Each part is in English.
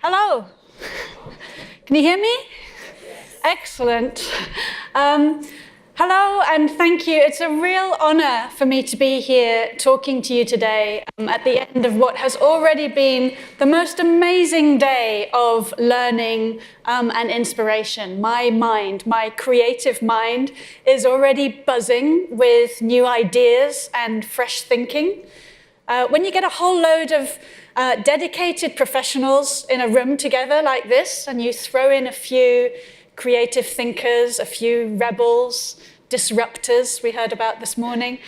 Hello. Can you hear me? Excellent. Hello and thank you. It's a real honor for me to be here talking to you today at the end of what has already been the most amazing day of learning and inspiration. My mind, my creative mind, is already buzzing with new ideas and fresh thinking. When you get a whole load of dedicated professionals in a room together like this, and you throw in a few creative thinkers, a few rebels, disruptors we heard about this morning,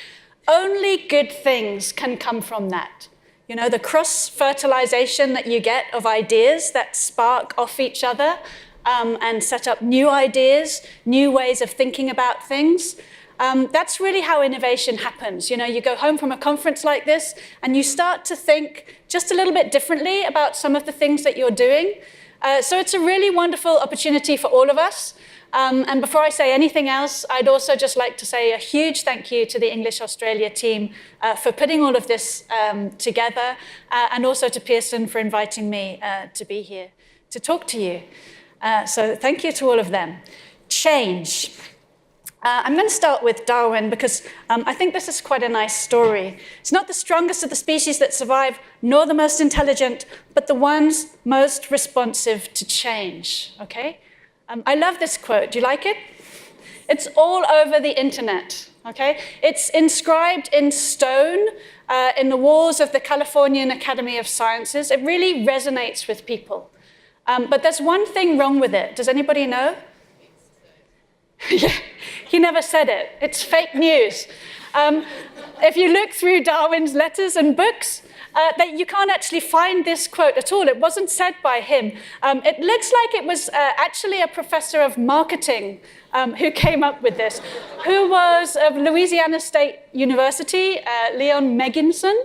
only good things can come from that. You know, the cross-fertilization that you get of ideas that spark off each other and set up new ideas, new ways of thinking about things. That's really how innovation happens. You know, you go home from a conference like this and you start to think just a little bit differently about some of the things that you're doing. So it's a really wonderful opportunity for all of us. And before I say anything else, I'd also just like to say a huge thank you to the English Australia team for putting all of this together, and also to Pearson for inviting me to be here to talk to you. So thank you to all of them. Change. I'm going to start with Darwin because I think this is quite a nice story. It's not the strongest of the species that survive, nor the most intelligent, but the ones most responsive to change, okay? I love this quote. Do you like it? It's all over the internet, okay? It's inscribed in stone in the walls of the Californian Academy of Sciences. It really resonates with people. But there's one thing wrong with it. Does anybody know? Yeah, he never said it. It's fake news. If you look through Darwin's letters and books, you can't actually find this quote at all. It wasn't said by him. It looks like it was actually a professor of marketing who came up with this, who was of Louisiana State University, Leon Megginson.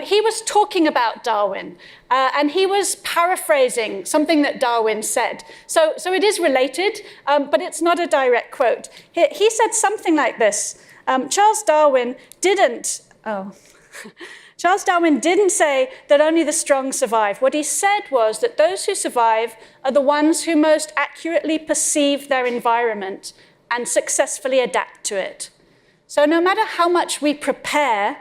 He was talking about Darwin, and he was paraphrasing something that Darwin said. So it is related, but it's not a direct quote. He said something like this. Charles Darwin didn't say that only the strong survive. What he said was that those who survive are the ones who most accurately perceive their environment and successfully adapt to it. So no matter how much we prepare,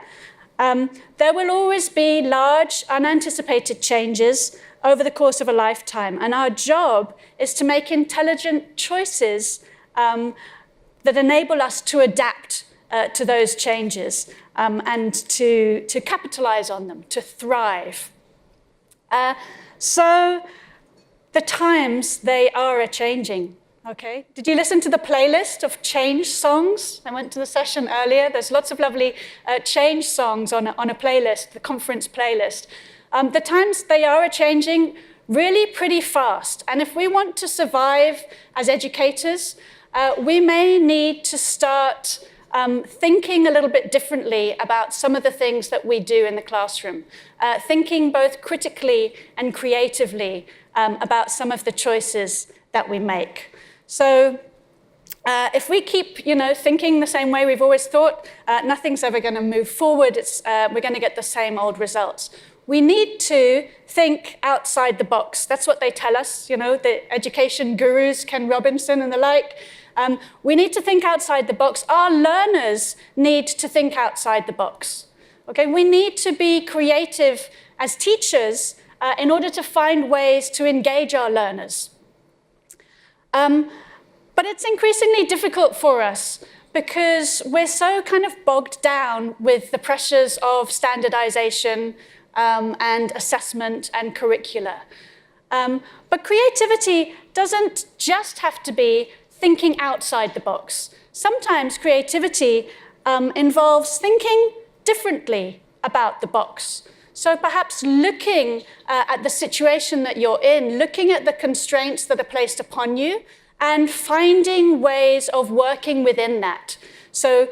there will always be large, unanticipated changes over the course of a lifetime. And our job is to make intelligent choices that enable us to adapt to those changes and to capitalize on them, to thrive. So the times, they are a-changing, okay? Did you listen to the playlist of change songs? I went to the session earlier. There's lots of lovely change songs on a playlist, the conference playlist. The times, they are a-changing really pretty fast. And if we want to survive as educators, we may need to start thinking a little bit differently about some of the things that we do in the classroom, thinking both critically and creatively about some of the choices that we make. So if we keep, thinking the same way we've always thought, nothing's ever going to move forward. We're going to get the same old results. We need to think outside the box. That's what they tell us, the education gurus, Ken Robinson and the like. We need to think outside the box. Our learners need to think outside the box. Okay, we need to be creative as teachers in order to find ways to engage our learners. But it's increasingly difficult for us because we're so kind of bogged down with the pressures of standardization and assessment and curricula. But creativity doesn't just have to be thinking outside the box. Sometimes creativity involves thinking differently about the box. So perhaps looking at the situation that you're in, looking at the constraints that are placed upon you, and finding ways of working within that. So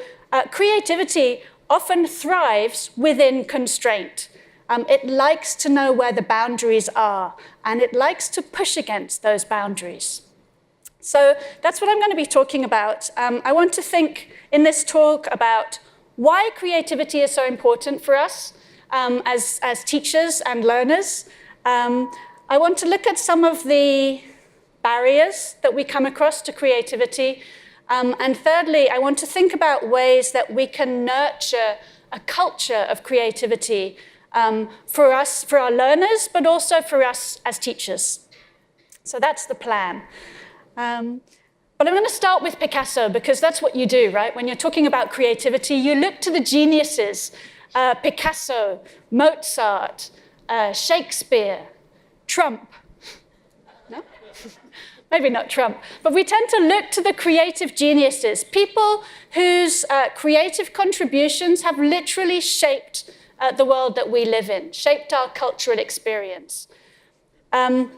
creativity often thrives within constraint. It likes to know where the boundaries are, and it likes to push against those boundaries. So that's what I'm going to be talking about. I want to think in this talk about why creativity is so important for us as teachers and learners. I want to look at some of the barriers that we come across to creativity. And thirdly, I want to think about ways that we can nurture a culture of creativity for us, for our learners, but also for us as teachers. So that's the plan. But I'm going to start with Picasso, because that's what you do, right? When you're talking about creativity, you look to the geniuses, Picasso, Mozart, Shakespeare, Trump. No? Maybe not Trump. But we tend to look to the creative geniuses, people whose creative contributions have literally shaped the world that we live in, shaped our cultural experience. But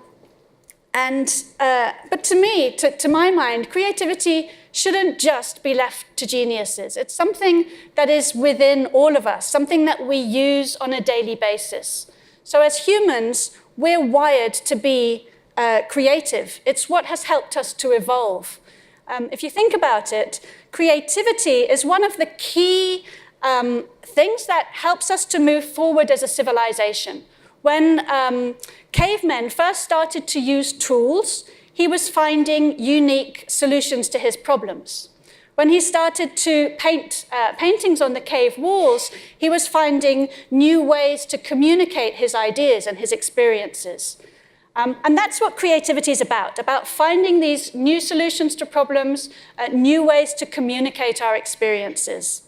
to me, to my mind, creativity shouldn't just be left to geniuses. It's something that is within all of us, something that we use on a daily basis. So as humans, we're wired to be creative. It's what has helped us to evolve. If you think about it, creativity is one of the key things that helps us to move forward as a civilization. When cavemen first started to use tools, he was finding unique solutions to his problems. When he started to paint paintings on the cave walls, he was finding new ways to communicate his ideas and his experiences. And that's what creativity is about finding these new solutions to problems, new ways to communicate our experiences.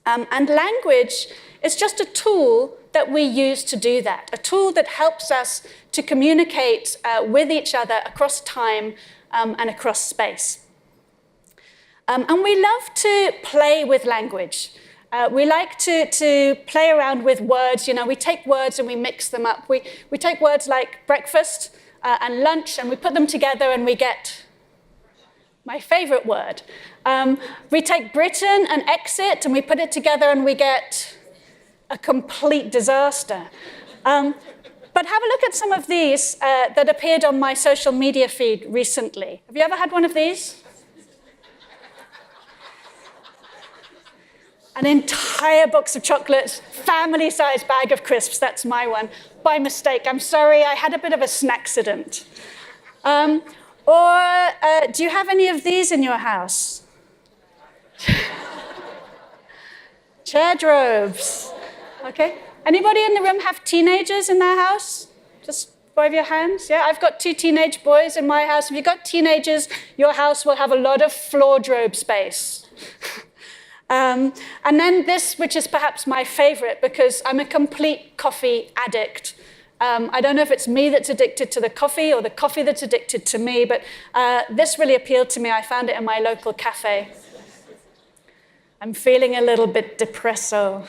And language is just a tool that we use to do that, a tool that helps us to communicate with each other across time and across space. And we love to play with language. We like to play around with words. You know, we take words and we mix them up. We take words like breakfast and lunch and we put them together and we get my favorite word. We take Britain and exit and we put it together and we get a complete disaster. But have a look at some of these that appeared on my social media feed recently. Have you ever had one of these? An entire box of chocolates, family-sized bag of crisps, that's my one. By mistake, I'm sorry, I had a bit of a snackcident. Or do you have any of these in your house? Chair robes. Okay. Anybody in the room have teenagers in their house? Just wave your hands. Yeah, I've got 2 teenage boys in my house. If you've got teenagers, your house will have a lot of wardrobe space. And then this, which is perhaps my favorite, because I'm a complete coffee addict. I don't know if it's me that's addicted to the coffee or the coffee that's addicted to me, but this really appealed to me. I found it in my local cafe. I'm feeling a little bit depresso.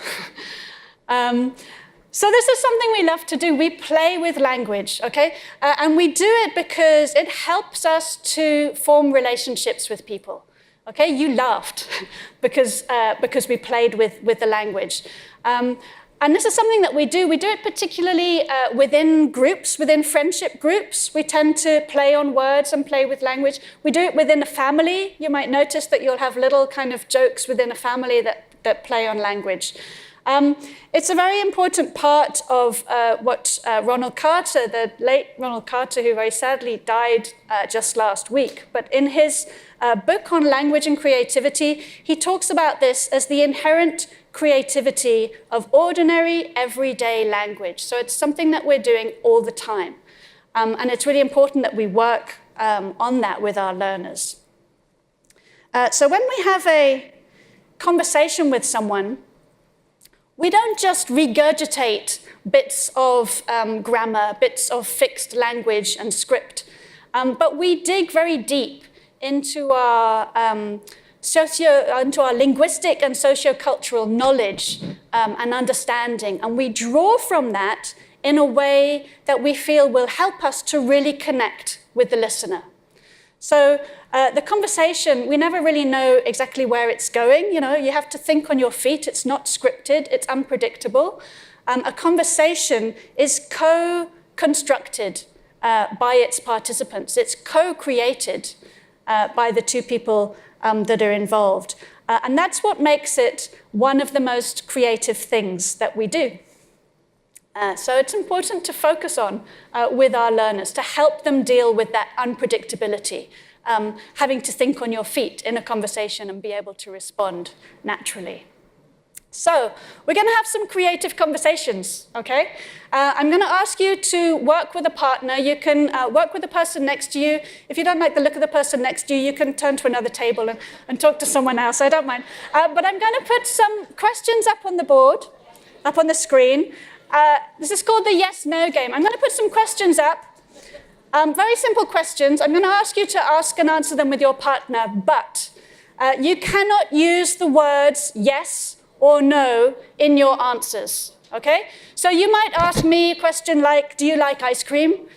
So this is something we love to do. We play with language, okay? And we do it because it helps us to form relationships with people. Okay, you laughed because we played with the language. And this is something that we do. We do it particularly within groups, within friendship groups. We tend to play on words and play with language. We do it within a family. You might notice that you'll have little kind of jokes within a family that play on language. It's a very important part of what Ronald Carter, the late Ronald Carter, who very sadly died just last week, but in his book on language and creativity, he talks about this as the inherent creativity of ordinary, everyday language. So it's something that we're doing all the time. And it's really important that we work on that with our learners. So when we have a conversation with someone, we don't just regurgitate bits of grammar, bits of fixed language and script, but we dig very deep into our linguistic and sociocultural knowledge and understanding, and we draw from that in a way that we feel will help us to really connect with the listener. So the conversation, we never really know exactly where it's going. You know, you have to think on your feet. It's not scripted. It's unpredictable. A conversation is co-constructed by its participants. It's co-created by the 2 people that are involved. And that's what makes it one of the most creative things that we do. So it's important to focus on with our learners to help them deal with that unpredictability, having to think on your feet in a conversation and be able to respond naturally. So we're going to have some creative conversations, okay? I'm going to ask you to work with a partner. You can work with the person next to you. If you don't like the look of the person next to you, you can turn to another table and talk to someone else. I don't mind. But I'm going to put some questions up on the board, up on the screen. This is called the yes-no game. I'm going to put some questions up. Very simple questions. I'm going to ask you to ask and answer them with your partner, but you cannot use the words yes or no in your answers, okay? So you might ask me a question like, do you like ice cream?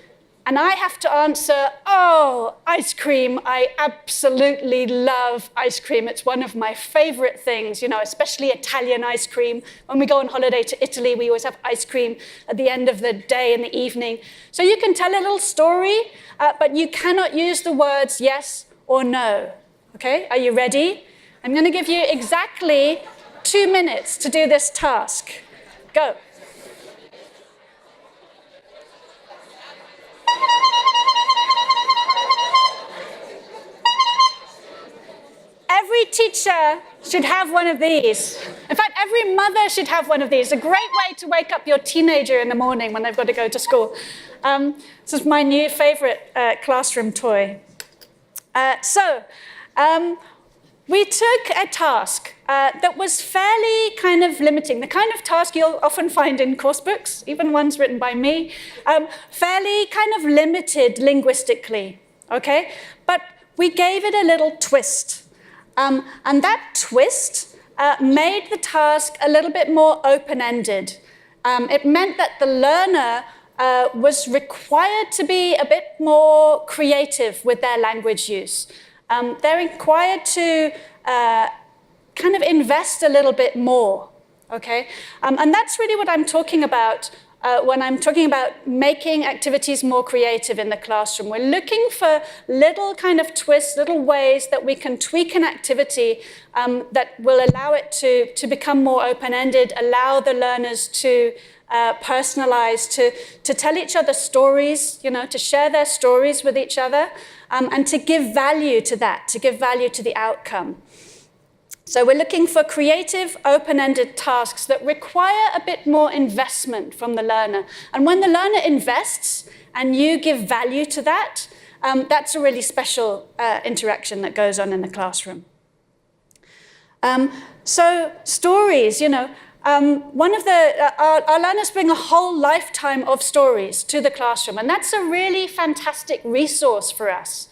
And I have to answer, oh, ice cream, I absolutely love ice cream. It's one of my favorite things, you know, especially Italian ice cream. When we go on holiday to Italy, we always have ice cream at the end of the day in the evening. So you can tell a little story, but you cannot use the words yes or no, okay? Are you ready? I'm gonna give you exactly 2 minutes to do this task. Go. Every teacher should have one of these. In fact, every mother should have one of these. A great way to wake up your teenager in the morning when they've got to go to school. This is my new favorite classroom toy. We took a task that was fairly kind of limiting, the kind of task you'll often find in course books, even ones written by me, fairly kind of limited linguistically, okay? But we gave it a little twist. And that twist made the task a little bit more open-ended. It meant that the learner was required to be a bit more creative with their language use. They're required to kind of invest a little bit more, okay? And that's really what I'm talking about when I'm talking about making activities more creative in the classroom. We're looking for little kind of twists, little ways that we can tweak an activity that will allow it to become more open-ended, allow the learners to personalize, to tell each other stories, you know, to share their stories with each other, and to give value to that, to give value to the outcome. So we're looking for creative, open-ended tasks that require a bit more investment from the learner. And when the learner invests and you give value to that, that's a really special interaction that goes on in the classroom. So stories, you know, our learners bring a whole lifetime of stories to the classroom, and that's a really fantastic resource for us.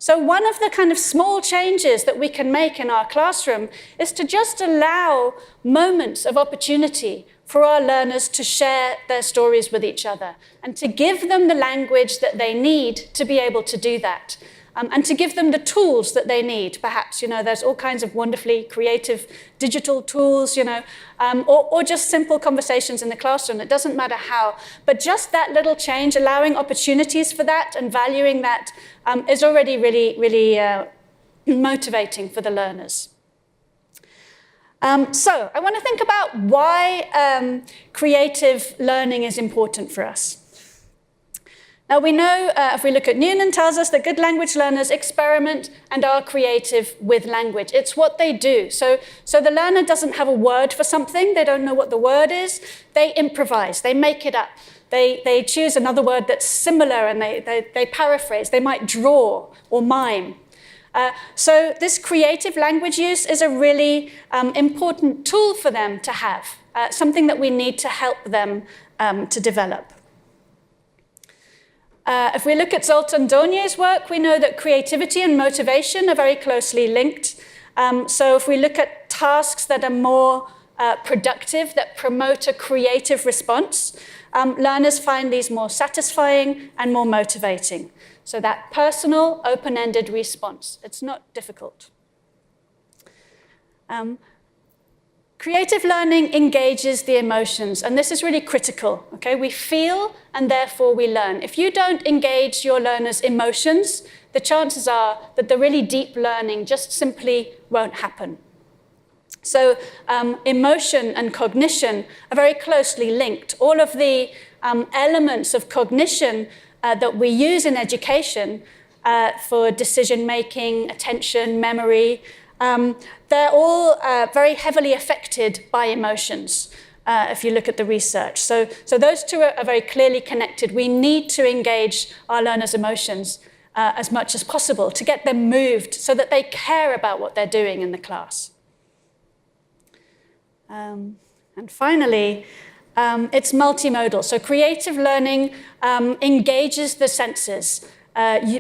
So one of the kind of small changes that we can make in our classroom is to just allow moments of opportunity for our learners to share their stories with each other and to give them the language that they need to be able to do that. And to give them the tools that they need. Perhaps, you know, there's all kinds of wonderfully creative digital tools, you know, or just simple conversations in the classroom. It doesn't matter how. But just that little change, allowing opportunities for that and valuing that is already really, really motivating for the learners. So I want to think about why creative learning is important for us. Now we know, if we look at Noonan, tells us that good language learners experiment and are creative with language. It's what they do. So the learner doesn't have a word for something. They don't know what the word is. They improvise. They make it up. They choose another word that's similar and they paraphrase. They might draw or mime. So this creative language use is a really important tool for them to have, something that we need to help them to develop. If we look at Zoltan Donier's work, we know that creativity and motivation are very closely linked. So if we look at tasks that are more productive, that promote a creative response, learners find these more satisfying and more motivating. So that personal, open-ended response, it's not difficult. Creative learning engages the emotions, and this is really critical, okay? We feel, and therefore we learn. If you don't engage your learners' emotions, the chances are that the really deep learning just simply won't happen. So emotion and cognition are very closely linked. All of the elements of cognition that we use in education for decision-making, attention, memory, they're all very heavily affected by emotions, if you look at the research. So those two are very clearly connected. We need to engage our learners' emotions as much as possible to get them moved so that they care about what they're doing in the class. And finally, it's multimodal. So creative learning engages the senses,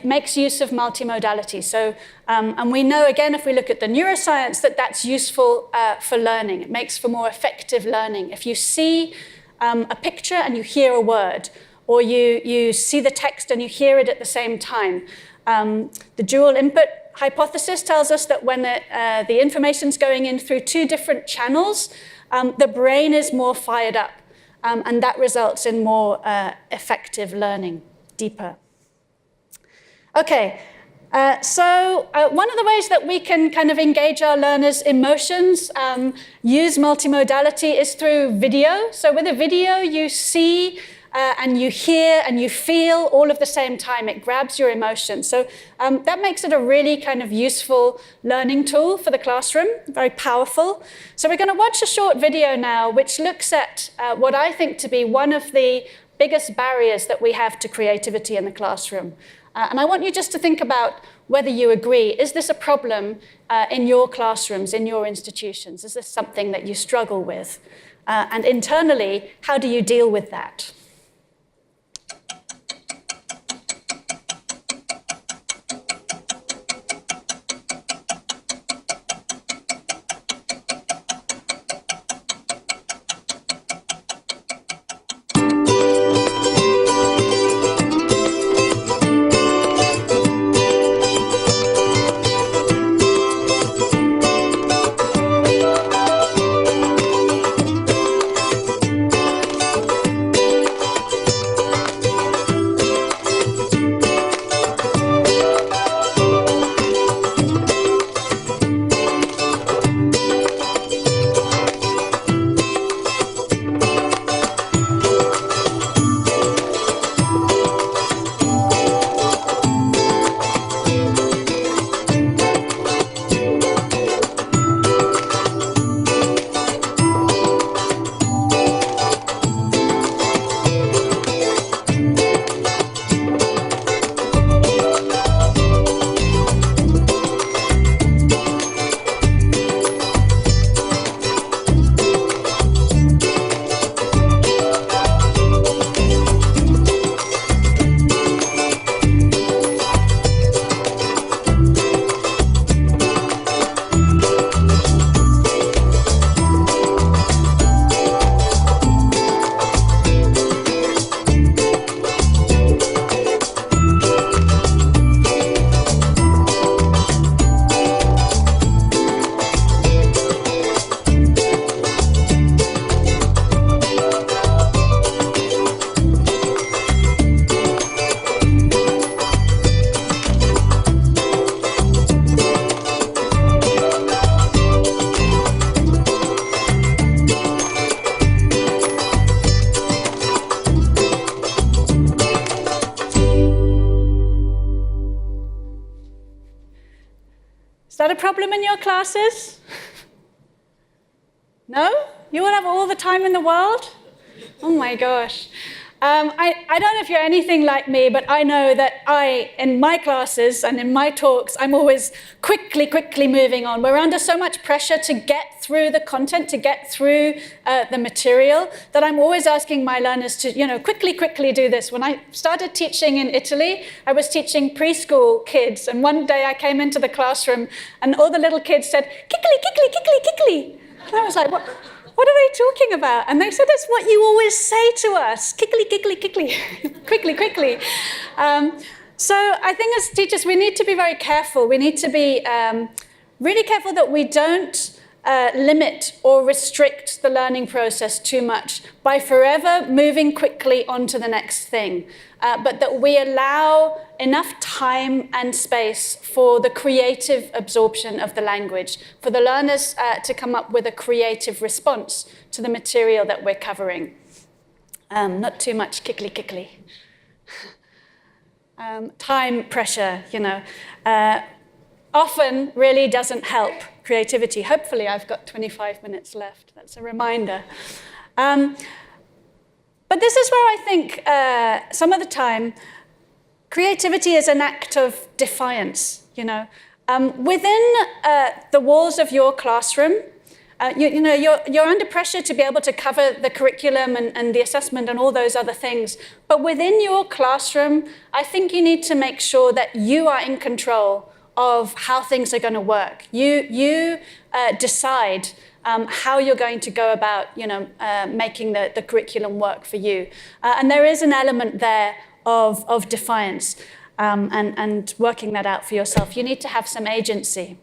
makes use of multimodality. So, and we know, again, if we look at the neuroscience, that that's useful for learning. It makes for more effective learning. If you see a picture and you hear a word, or you see the text and you hear it at the same time, the dual input hypothesis tells us that when the information's going in through two different channels, the brain is more fired up, and that results in more effective learning, deeper. Okay, so one of the ways that we can kind of engage our learners' emotions, use multimodality, is through video. So with a video, you see and you hear and you feel all at the same time. It grabs your emotion. So that makes it a really kind of useful learning tool for the classroom, very powerful. So we're going to watch a short video now which looks at what I think to be one of the biggest barriers that we have to creativity in the classroom. And I want you just to think about whether you agree. Is this a problem in your classrooms, in your institutions? Is this something that you struggle with? And internally, how do you deal with that? that a problem in your classes? No? You all have all the time in the world? Oh my gosh. I don't know if you're anything like me, but I know that in my classes and in my talks, I'm always quickly moving on. We're under so much pressure to get through the content, to get through the material, that I'm always asking my learners to, quickly do this. When I started teaching in Italy, I was teaching preschool kids, and one day I came into the classroom and all the little kids said, "Kickly." And I was like, what are they talking about? And they said, it's what you always say to us, kickly, quickly. So I think as teachers, we need to be very careful. We need to be really careful that we don't limit or restrict the learning process too much by forever moving quickly on to the next thing, but that we allow enough time and space for the creative absorption of the language, for the learners to come up with a creative response to the material that we're covering. Not too much kickly. Time pressure, often really doesn't help creativity. Hopefully I've got 25 minutes left. That's a reminder. But this is where I think some of the time creativity is an act of defiance, Within the walls of your classroom, you're under pressure to be able to cover the curriculum and the assessment and all those other things. But within your classroom, I think you need to make sure that you are in control of how things are going to work. You decide how you're going to go about, making the curriculum work for you. And there is an element there of defiance and working that out for yourself. You need to have some agency.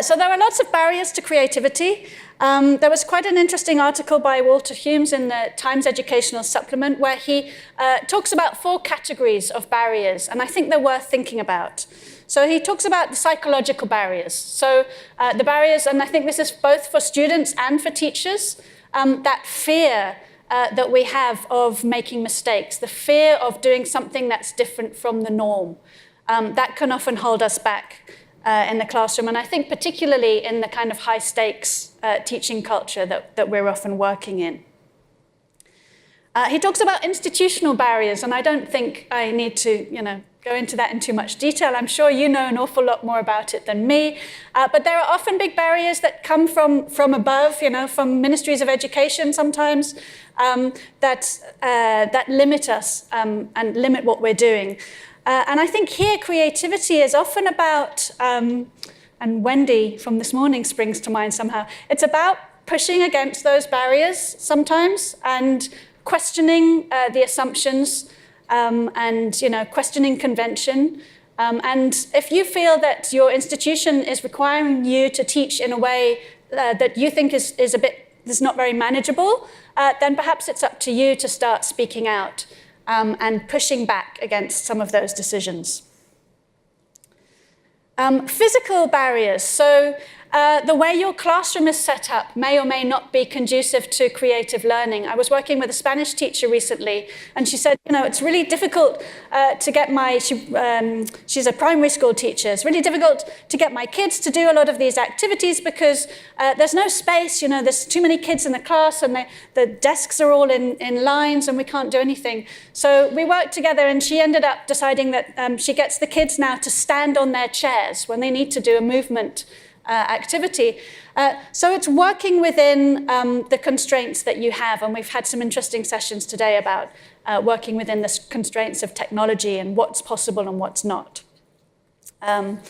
So there are lots of barriers to creativity. There was quite an interesting article by Walter Humes in the Times Educational Supplement where he talks about 4 categories of barriers, and I think they're worth thinking about. So he talks about the psychological barriers. So the barriers, and I think this is both for students and for teachers, that fear that we have of making mistakes, the fear of doing something that's different from the norm, that can often hold us back in the classroom, and I think particularly in the kind of high-stakes teaching culture that we're often working in. He talks about institutional barriers, and I don't think I need to, go into that in too much detail. I'm sure you know an awful lot more about it than me, but there are often big barriers that come from above, from ministries of education sometimes, that limit us and limit what we're doing. And I think here creativity is often about, and Wendy from this morning springs to mind somehow, it's about pushing against those barriers sometimes and questioning the assumptions and questioning convention. And if you feel that your institution is requiring you to teach in a way that you think is not very manageable, then perhaps it's up to you to start speaking out. And pushing back against some of those decisions. Physical barriers. So the way your classroom is set up may or may not be conducive to creative learning. I was working with a Spanish teacher recently, and she said, it's really difficult to get she's a primary school teacher. It's really difficult to get my kids to do a lot of these activities because there's no space, there's too many kids in the class and the desks are all in lines and we can't do anything. So we worked together and she ended up deciding that she gets the kids now to stand on their chairs when they need to do a movement activity. So it's working within the constraints that you have, and we've had some interesting sessions today about working within the constraints of technology and what's possible and what's not. And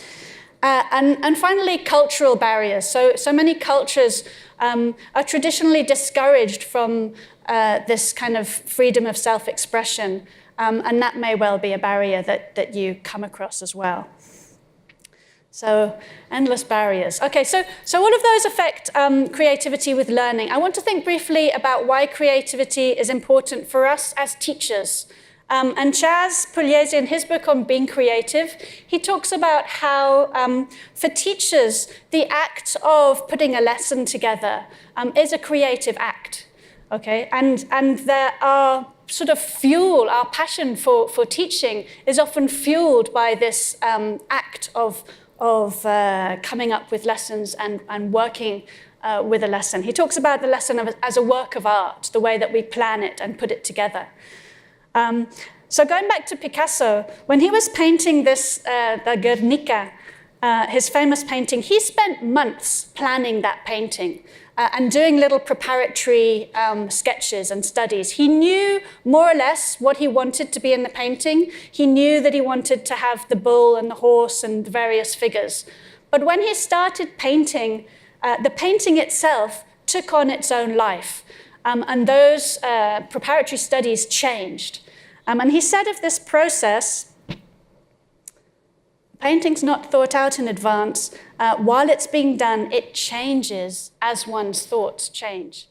finally, cultural barriers. So many cultures are traditionally discouraged from this kind of freedom of self-expression, and that may well be a barrier that you come across as well. So endless barriers. Okay, so all of those affect creativity with learning. I want to think briefly about why creativity is important for us as teachers. And Chaz Pugliese, in his book on being creative, he talks about how for teachers, the act of putting a lesson together is a creative act. Okay, and there are sort of fuel, our passion for teaching is often fueled by this act of coming up with lessons and working with a lesson. He talks about the lesson as a work of art, the way that we plan it and put it together. So going back to Picasso, when he was painting this, the Guernica, his famous painting, he spent months planning that painting and doing little preparatory sketches and studies. He knew more or less what he wanted to be in the painting. He knew that he wanted to have the bull and the horse and the various figures. But when he started painting, the painting itself took on its own life. And those preparatory studies changed. And he said of this process, Painting's not thought out in advance. While it's being done, it changes as one's thoughts change.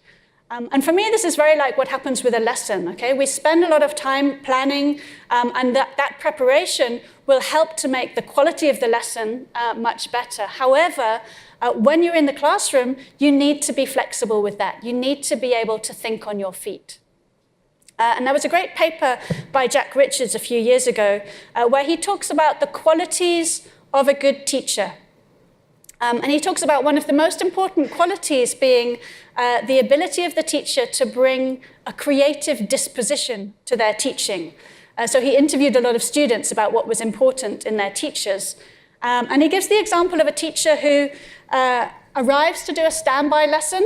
And for me, this is very like what happens with a lesson, okay? We spend a lot of time planning, and that preparation will help to make the quality of the lesson much better. However, when you're in the classroom, you need to be flexible with that. You need to be able to think on your feet. And there was a great paper by Jack Richards a few years ago where he talks about the qualities of a good teacher. And he talks about one of the most important qualities being the ability of the teacher to bring a creative disposition to their teaching. So he interviewed a lot of students about what was important in their teachers. And he gives the example of a teacher who arrives to do a standby lesson.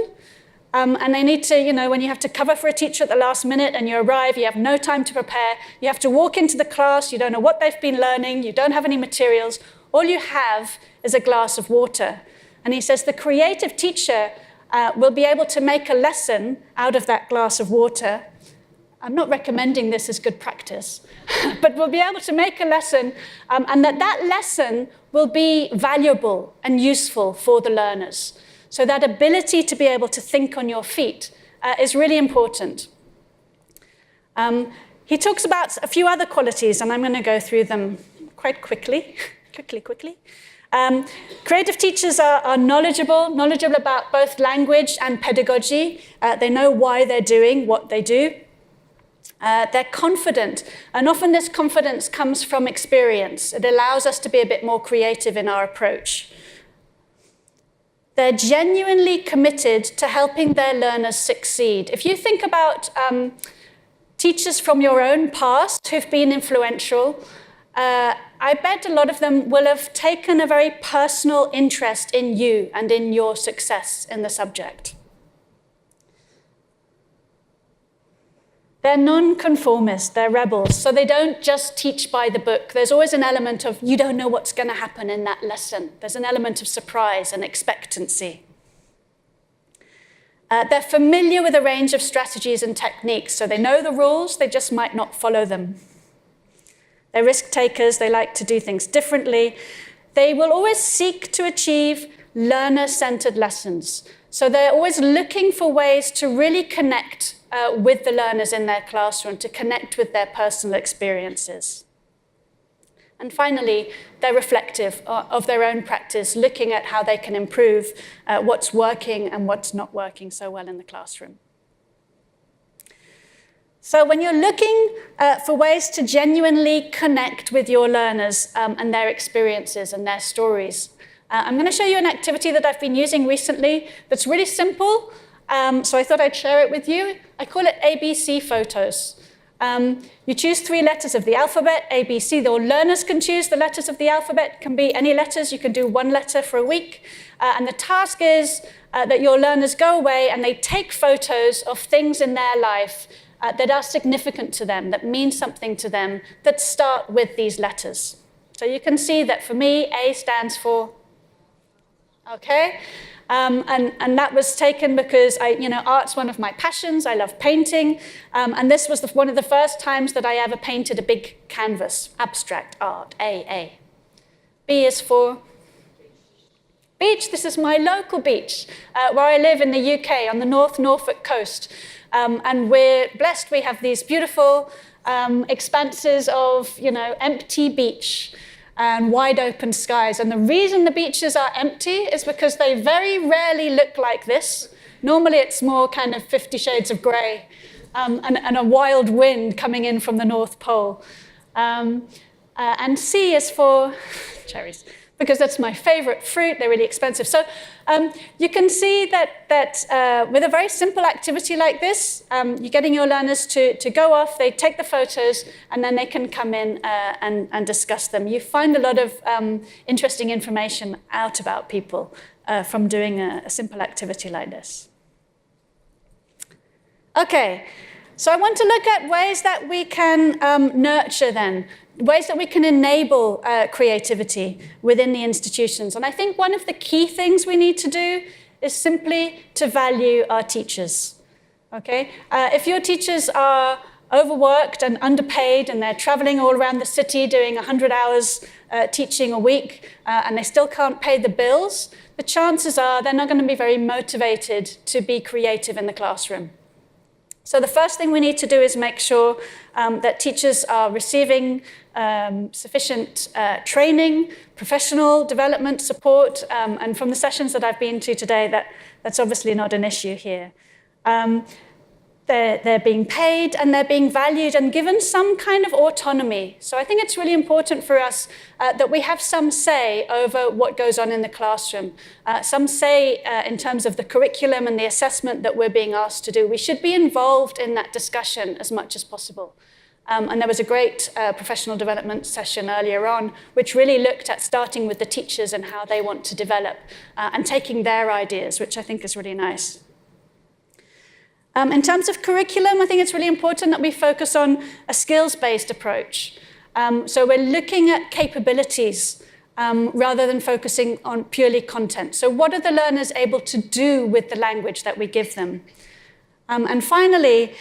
And they need to, when you have to cover for a teacher at the last minute and you arrive, you have no time to prepare, you have to walk into the class, you don't know what they've been learning, you don't have any materials, all you have is a glass of water. And he says the creative teacher will be able to make a lesson out of that glass of water. I'm not recommending this as good practice, but we'll be able to make a lesson, and that lesson will be valuable and useful for the learners. So that ability to be able to think on your feet is really important. He talks about a few other qualities, and I'm going to go through them quite quickly. Quickly. Creative teachers are knowledgeable about both language and pedagogy. They know why they're doing what they do. They're confident, and often this confidence comes from experience. It allows us to be a bit more creative in our approach. They're genuinely committed to helping their learners succeed. If you think about teachers from your own past who've been influential, I bet a lot of them will have taken a very personal interest in you and in your success in the subject. They're non-conformist, they're rebels, so they don't just teach by the book. There's always an element of, you don't know what's going to happen in that lesson. There's an element of surprise and expectancy. They're familiar with a range of strategies and techniques, so they know the rules, they just might not follow them. They're risk takers, they like to do things differently. They will always seek to achieve learner-centered lessons. So they're always looking for ways to really connect with the learners in their classroom, to connect with their personal experiences. And finally, they're reflective of their own practice, looking at how they can improve what's working and what's not working so well in the classroom. So when you're looking for ways to genuinely connect with your learners and their experiences and their stories, I'm going to show you an activity that I've been using recently that's really simple, so I thought I'd share it with you. I call it ABC photos. You choose 3 letters of the alphabet, ABC. The learners can choose the letters of the alphabet. It can be any letters. You can do 1 letter for a week. And the task is that your learners go away and they take photos of things in their life that are significant to them, that mean something to them, that start with these letters. So you can see that for me, A stands for, okay? And that was taken because art's one of my passions. I love painting. And this was one of the first times that I ever painted a big canvas, abstract art, A. B is for beach. This is my local beach, where I live in the UK on the North Norfolk coast. And we're blessed. We have these beautiful expanses of, empty beach and wide open skies. And the reason the beaches are empty is because they very rarely look like this. Normally it's more kind of 50 shades of grey and a wild wind coming in from the North Pole. And C is for cherries, because that's my favorite fruit. They're really expensive. So you can see that with a very simple activity like this, you're getting your learners to go off, they take the photos, and then they can come in and discuss them. You find a lot of interesting information out about people from doing a simple activity like this. Okay, so I want to look at ways that we can nurture then, ways that we can enable creativity within the institutions. And I think one of the key things we need to do is simply to value our teachers, okay? If your teachers are overworked and underpaid, and they're traveling all around the city doing 100 hours teaching a week, and they still can't pay the bills, the chances are they're not going to be very motivated to be creative in the classroom. So the first thing we need to do is make sure that teachers are receiving sufficient training, professional development support, and from the sessions that I've been to today, that's obviously not an issue here. They're being paid and they're being valued and given some kind of autonomy. So I think it's really important for us that we have some say over what goes on in the classroom, some say in terms of the curriculum and the assessment that we're being asked to do. We should be involved in that discussion as much as possible. And there was a great professional development session earlier on, which really looked at starting with the teachers and how they want to develop and taking their ideas, which I think is really nice. In terms of curriculum, I think it's really important that we focus on a skills-based approach. So we're looking at capabilities rather than focusing on purely content. So what are the learners able to do with the language that we give them? And finally,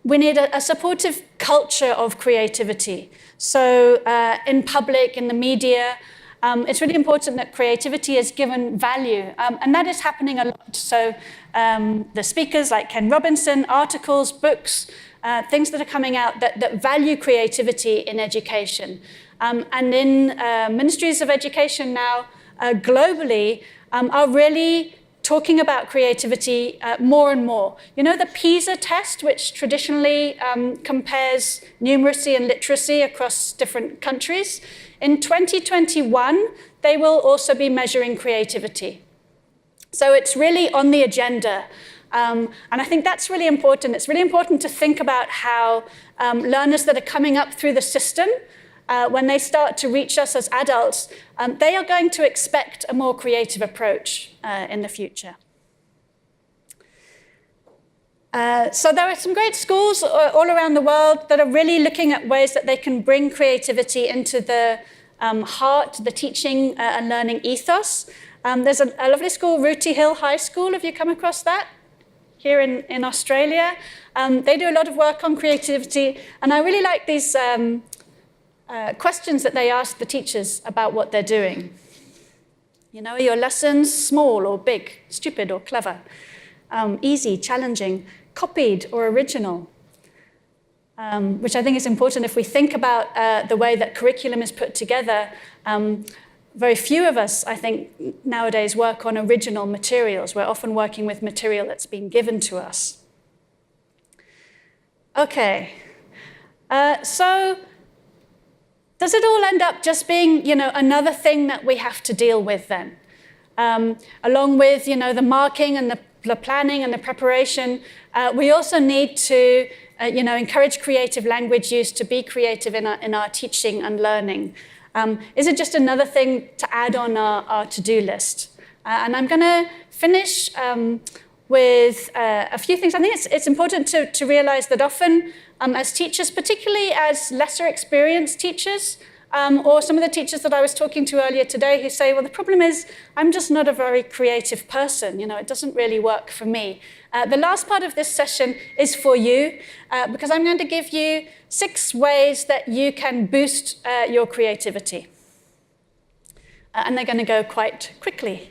we need a supportive culture of creativity. So in public, in the media, it's really important that creativity is given value, and that is happening a lot. So the speakers like Ken Robinson, articles, books, things that are coming out that value creativity in education. And in ministries of education now, globally, are really talking about creativity more and more. You know, the PISA test, which traditionally compares numeracy and literacy across different countries, in 2021, they will also be measuring creativity. So it's really on the agenda. And I think that's really important. It's really important to think about how learners that are coming up through the system, when they start to reach us as adults, they are going to expect a more creative approach in the future. So there are some great schools all around the world that are really looking at ways that they can bring creativity into the heart, the teaching and learning ethos. There's a lovely school, Rooty Hill High School. Have you come across that? Here in Australia. They do a lot of work on creativity, and I really like these questions that they ask the teachers about what they're doing. You know, are your lessons small or big, stupid or clever, easy, challenging, copied or original? Which I think is important if we think about the way that curriculum is put together. Very few of us, I think, nowadays work on original materials. We're often working with material that's been given to us. Okay, so does it all end up just being, you know, another thing that we have to deal with then? Along with, you know, the marking and the planning and the preparation, we also need to, you know, encourage creative language use, to be creative in our teaching and learning. Is it just another thing to add on our to-do list? And I'm going to finish with a few things. I think it's important to realize that often as teachers, particularly as lesser experienced teachers, or some of the teachers that I was talking to earlier today who say, well, the problem is I'm just not a very creative person. You know, it doesn't really work for me. The last part of this session is for you, because I'm going to give you 6 ways that you can boost your creativity. And they're going to go quite quickly.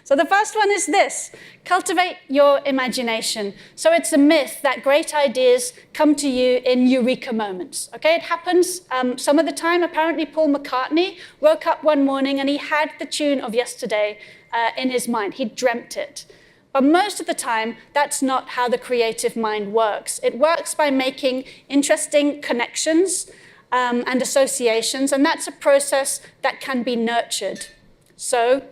So the first one is this: cultivate your imagination. So it's a myth that great ideas come to you in eureka moments. Okay, it happens some of the time. Apparently Paul McCartney woke up one morning and he had the tune of Yesterday in his mind. He dreamt it. But most of the time, that's not how the creative mind works. It works by making interesting connections and associations, and that's a process that can be nurtured. So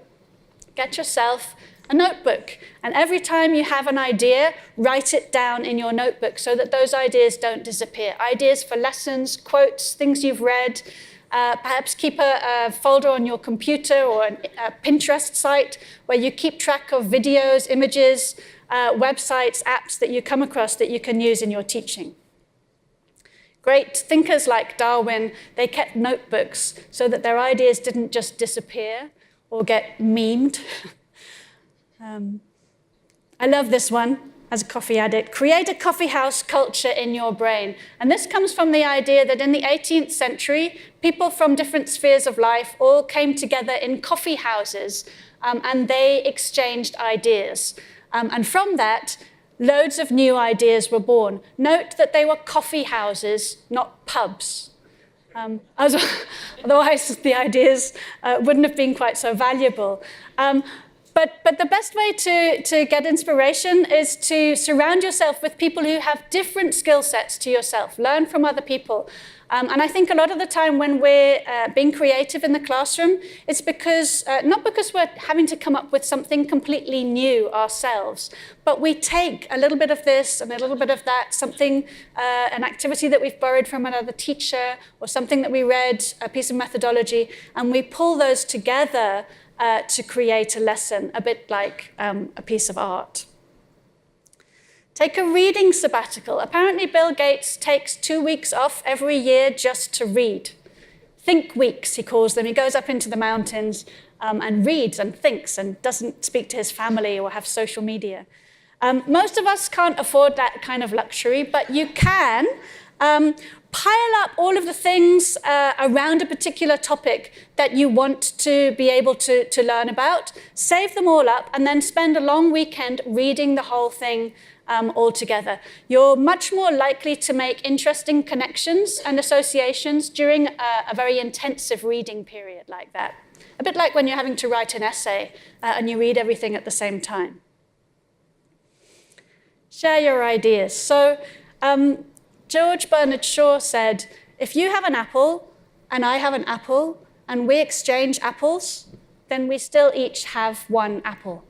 get yourself a notebook, and every time you have an idea, write it down in your notebook so that those ideas don't disappear. Ideas for lessons, quotes, things you've read. Perhaps keep a folder on your computer or a Pinterest site where you keep track of videos, images, websites, apps that you come across that you can use in your teaching. Great thinkers like Darwin, they kept notebooks so that their ideas didn't just disappear or get memed. I love this one. as a coffee addict, create a coffee house culture in your brain. And this comes from the idea that in the 18th century, people from different spheres of life all came together in coffee houses, and they exchanged ideas. And from that, loads of new ideas were born. Note that they were coffee houses, not pubs. Otherwise, the ideas wouldn't have been quite so valuable. But the best way to get inspiration is to surround yourself with people who have different skill sets to yourself. Learn from other people. And I think a lot of the time when we're being creative in the classroom, it's because, not because we're having to come up with something completely new ourselves, but we take a little bit of this and a little bit of that, something, an activity that we've borrowed from another teacher or something that we read, a piece of methodology, and we pull those together to create a lesson, a bit like a piece of art. Take a reading sabbatical. Apparently, Bill Gates takes 2 weeks off every year just to read. Think weeks, he calls them. He goes up into the mountains and reads and thinks and doesn't speak to his family or have social media. Most of us can't afford that kind of luxury, but you can pile up all of the things around a particular topic that you want to be able to learn about, save them all up, and then spend a long weekend reading the whole thing all together. You're much more likely to make interesting connections and associations during a very intensive reading period like that. A bit like when you're having to write an essay and you read everything at the same time. Share your ideas. So George Bernard Shaw said, if you have an apple and I have an apple and we exchange apples, then we still each have one apple.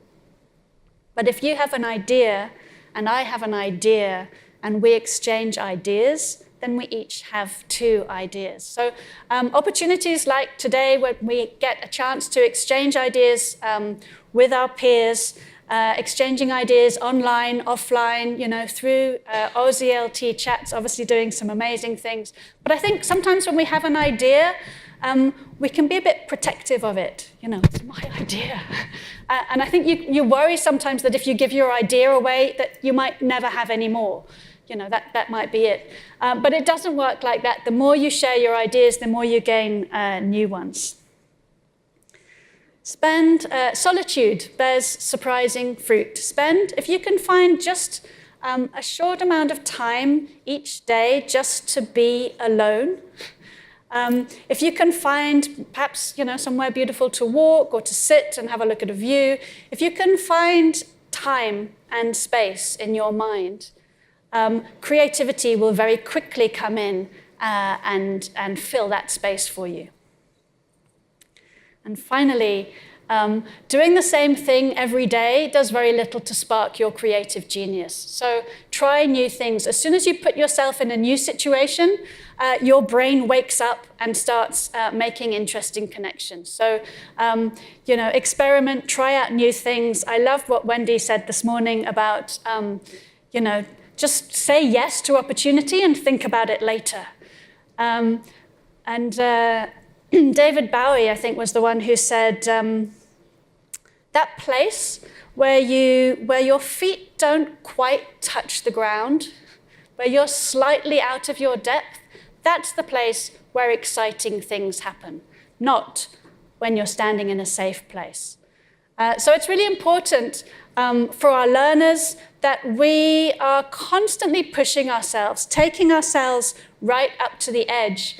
But if you have an idea and I have an idea and we exchange ideas, then we each have 2 ideas. So opportunities like today when we get a chance to exchange ideas with our peers, exchanging ideas online, offline, through OZLT chats, obviously doing some amazing things. But I think sometimes when we have an idea, we can be a bit protective of it. It's my idea. And I think you worry sometimes that if you give your idea away, that you might never have any more. That might be it. But it doesn't work like that. The more you share your ideas, the more you gain new ones. Solitude bears surprising fruit. If you can find just a short amount of time each day just to be alone, if you can find perhaps somewhere beautiful to walk or to sit and have a look at a view, if you can find time and space in your mind, creativity will very quickly come in and fill that space for you. And finally, doing the same thing every day does very little to spark your creative genius. So try new things. As soon as you put yourself in a new situation, your brain wakes up and starts making interesting connections. So, experiment, try out new things. I love what Wendy said this morning about, just say yes to opportunity and think about it later. David Bowie, I think, was the one who said, that place where your feet don't quite touch the ground, where you're slightly out of your depth, that's the place where exciting things happen, not when you're standing in a safe place. So it's really important for our learners that we are constantly pushing ourselves, taking ourselves right up to the edge,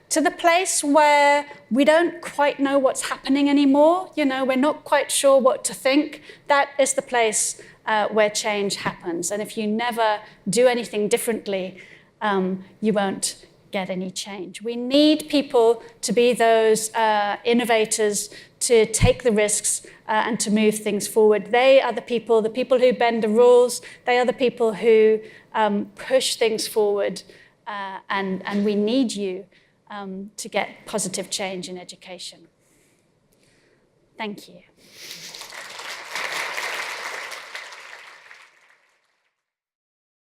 to the place where we don't quite know what's happening anymore. We're not quite sure what to think. That is the place where change happens. And if you never do anything differently, you won't get any change. We need people to be those innovators, to take the risks and to move things forward. They are the people who bend the rules. They are the people who push things forward. And we need you to get positive change in education. Thank you.